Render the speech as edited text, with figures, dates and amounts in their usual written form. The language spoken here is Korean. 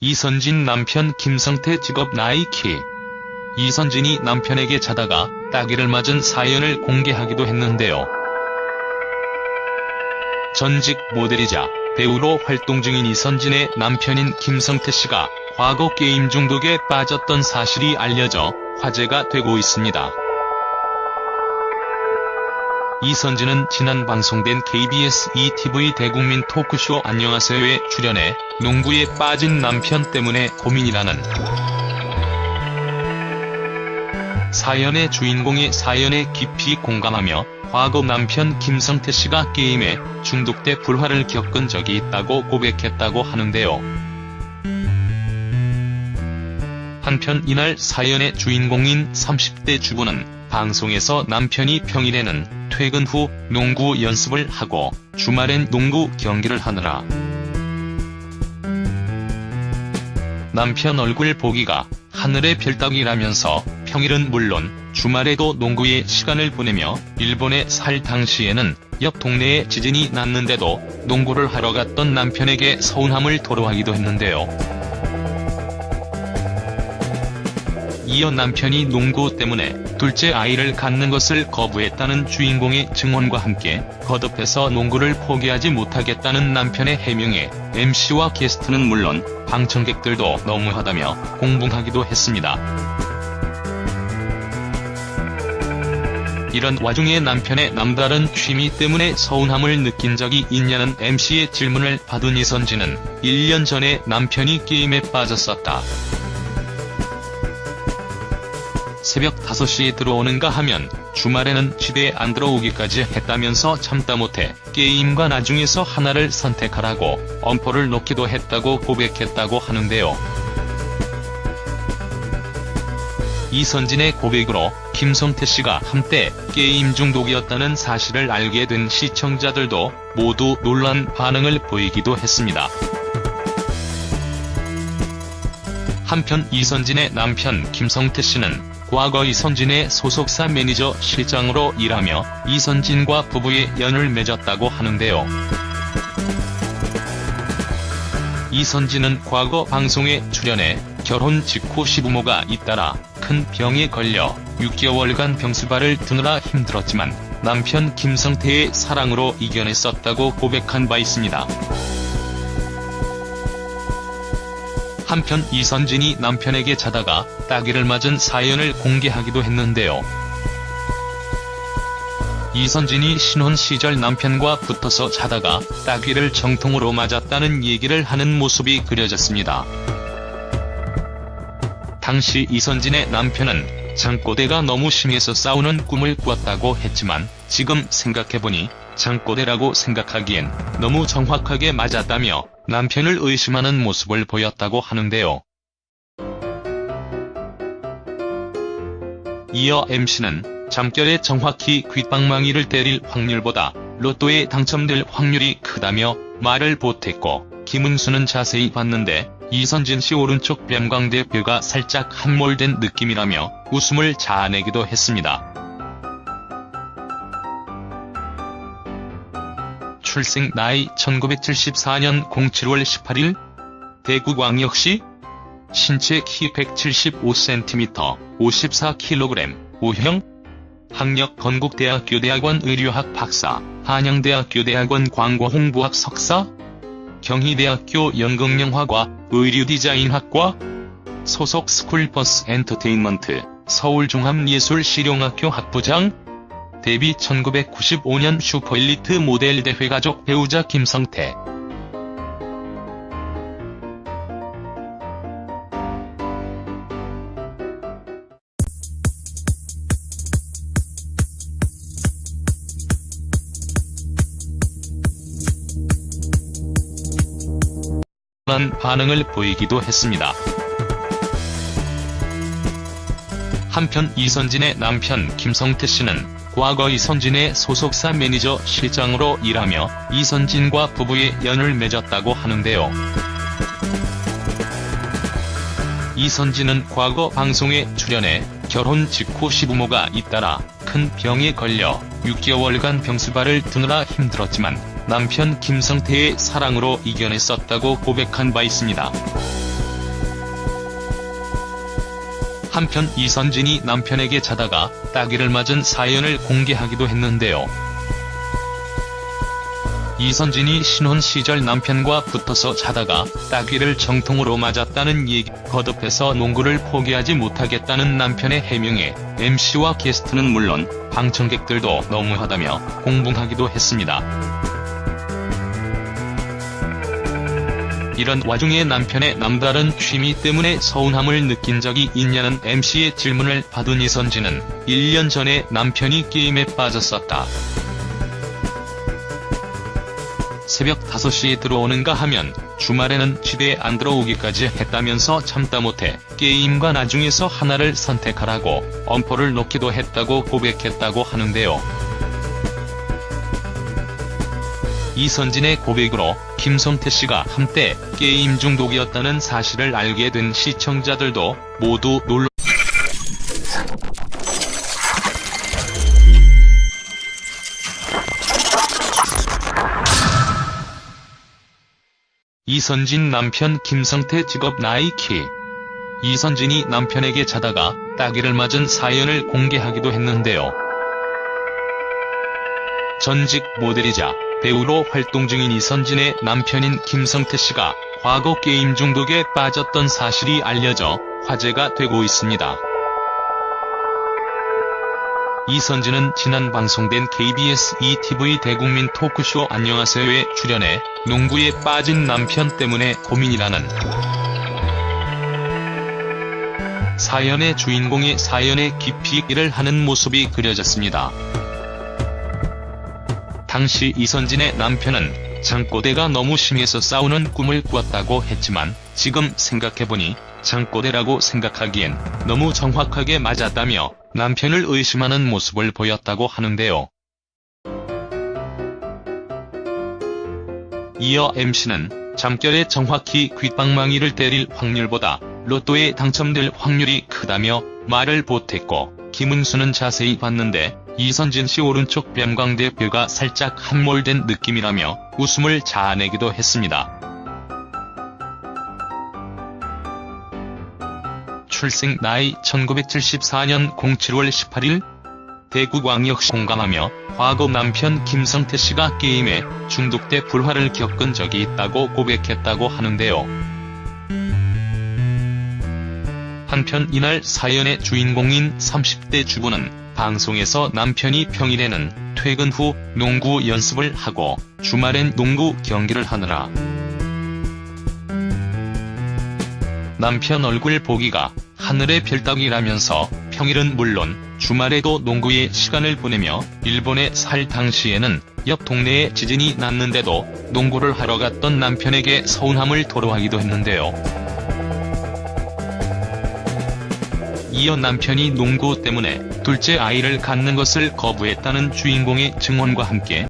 이선진 남편 김성태 직업 나이키. 이선진이 남편에게 자다가 따귀를 맞은 사연을 공개하기도 했는데요. 전직 모델이자 배우로 활동 중인 이선진의 남편인 김성태 씨가 과거 게임 중독에 빠졌던 사실이 알려져 화제가 되고 있습니다. 이선진은 지난 방송된 KBS ETV 대국민 토크쇼 안녕하세요에 출연해 농구에 빠진 남편 때문에 고민이라는 사연의 주인공의 사연에 깊이 공감하며 과거 남편 김성태 씨가 게임에 중독돼 불화를 겪은 적이 있다고 고백했다고 하는데요. 한편 이날 사연의 주인공인 30대 주부는 방송에서 남편이 평일에는 퇴근 후 농구 연습을 하고 주말엔 농구 경기를 하느라 남편 얼굴 보기가 하늘의 별따기라면서 평일은 물론 주말에도 농구에 시간을 보내며 일본에 살 당시에는 옆 동네에 지진이 났는데도 농구를 하러 갔던 남편에게 서운함을 토로하기도 했는데요. 이어 남편이 농구 때문에 둘째 아이를 갖는 것을 거부했다는 주인공의 증언과 함께 거듭해서 농구를 포기하지 못하겠다는 남편의 해명에 MC와 게스트는 물론 방청객들도 너무하다며 공분하기도 했습니다. 이런 와중에 남편의 남다른 취미 때문에 서운함을 느낀 적이 있냐는 MC의 질문을 받은 이선진은 1년 전에 남편이 게임에 빠졌었다. 새벽 5시에 들어오는가 하면 주말에는 집에 안 들어오기까지 했다면서 참다 못해 게임과 나중에서 하나를 선택하라고 엄포를 놓기도 했다고 고백했다고 하는데요. 이선진의 고백으로 김성태 씨가 한때 게임 중독이었다는 사실을 알게 된 시청자들도 모두 놀란 반응을 보이기도 했습니다. 한편 이선진의 남편 김성태 씨는 과거 이선진의 소속사 매니저 실장으로 일하며 이선진과 부부의 연을 맺었다고 하는데요. 이선진은 과거 방송에 출연해 결혼 직후 시부모가 잇따라 큰 병에 걸려 6개월간 병수발을 드느라 힘들었지만 남편 김성태의 사랑으로 이겨냈었다고 고백한 바 있습니다. 한편 이선진이 남편에게 자다가 따귀를 맞은 사연을 공개하기도 했는데요. 이선진이 신혼 시절 남편과 붙어서 자다가 따귀를 정통으로 맞았다는 얘기를 하는 모습이 그려졌습니다. 당시 이선진의 남편은 장꼬대가 너무 심해서 싸우는 꿈을 꿨다고 했지만 지금 생각해보니 장꼬대라고 생각하기엔 너무 정확하게 맞았다며 남편을 의심하는 모습을 보였다고 하는데요. 이어 MC는 잠결에 정확히 귓방망이를 때릴 확률보다 로또에 당첨될 확률이 크다며 말을 보탰고 김은수는 자세히 봤는데 이선진 씨 오른쪽 변광대뼈가 살짝 함몰된 느낌이라며 웃음을 자아내기도 했습니다. 출생 나이 1974년 07월 18일 대구광역시 신체 키 175cm 54kg O형 학력 건국대학교 대학원 의료학 박사 한양대학교 대학원 광고홍보학 석사 경희대학교 연극영화과 의류디자인학과 소속 스쿨버스 엔터테인먼트 서울종합예술실용학교 학부장 데뷔 1995년 슈퍼엘리트 모델 대회 가족 배우자 김성태. 란 반응을 보이기도 했습니다. 한편 이선진의 남편 김성태 씨는 과거 이선진의 소속사 매니저 실장으로 일하며 이선진과 부부의 연을 맺었다고 하는데요. 이선진은 과거 방송에 출연해 결혼 직후 시부모가 잇따라 큰 병에 걸려 6개월간 병수발을 두느라 힘들었지만 남편 김성태의 사랑으로 이겨냈었다고 고백한 바 있습니다. 한편 이선진이 남편에게 자다가 따귀를 맞은 사연을 공개하기도 했는데요. 이선진이 신혼 시절 남편과 붙어서 자다가 따귀를 정통으로 맞았다는 얘기, 거듭해서 농구를 포기하지 못하겠다는 남편의 해명에 MC와 게스트는 물론 방청객들도 너무하다며 공분하기도 했습니다. 이런 와중에 남편의 남다른 취미 때문에 서운함을 느낀 적이 있냐는 MC의 질문을 받은 이선진은 1년 전에 남편이 게임에 빠졌었다. 새벽 5시에 들어오는가 하면 주말에는 집에 안 들어오기까지 했다면서 참다 못해 게임과 나중에서 하나를 선택하라고 엄포를 놓기도 했다고 고백했다고 하는데요. 이선진의 고백으로 김성태 씨가 한때 게임 중독이었다는 사실을 알게 된 시청자들도 모두 놀라. 이선진 남편 김성태 직업 나이키. 이선진이 남편에게 자다가 따귀를 맞은 사연을 공개하기도 했는데요. 전직 모델이자 배우로 활동 중인 이선진의 남편인 김성태 씨가 과거 게임 중독에 빠졌던 사실이 알려져 화제가 되고 있습니다. 이선진은 지난 방송된 KBS ETV 대국민 토크쇼 안녕하세요에 출연해 농구에 빠진 남편 때문에 고민이라는 사연의 주인공의 사연에 깊이 이해를 하는 모습이 그려졌습니다. 당시 이선진의 남편은 장꼬대가 너무 심해서 싸우는 꿈을 꾸었다고 했지만 지금 생각해보니 장꼬대라고 생각하기엔 너무 정확하게 맞았다며 남편을 의심하는 모습을 보였다고 하는데요. 이어 MC는 잠결에 정확히 귓방망이를 때릴 확률보다 로또에 당첨될 확률이 크다며 말을 보탰고, 김은수는 자세히 봤는데 이선진 씨 오른쪽 변광대뼈가 살짝 함몰된 느낌이라며 웃음을 자아내기도 했습니다. 출생 나이 1974년 07월 18일 대구광역시 공감하며 과거 남편 김성태 씨가 게임에 중독돼 불화를 겪은 적이 있다고 고백했다고 하는데요. 한편 이날 사연의 주인공인 30대 주부는 방송에서 남편이 평일에는 퇴근 후 농구 연습을 하고 주말엔 농구 경기를 하느라 남편 얼굴 보기가 하늘의 별 따기라면서 평일은 물론 주말에도 농구에 시간을 보내며 일본에 살 당시에는 옆 동네에 지진이 났는데도 농구를 하러 갔던 남편에게 서운함을 토로하기도 했는데요. 이어 남편이 농구 때문에 둘째 아이를 갖는 것을 거부했다는 주인공의 증언과 함께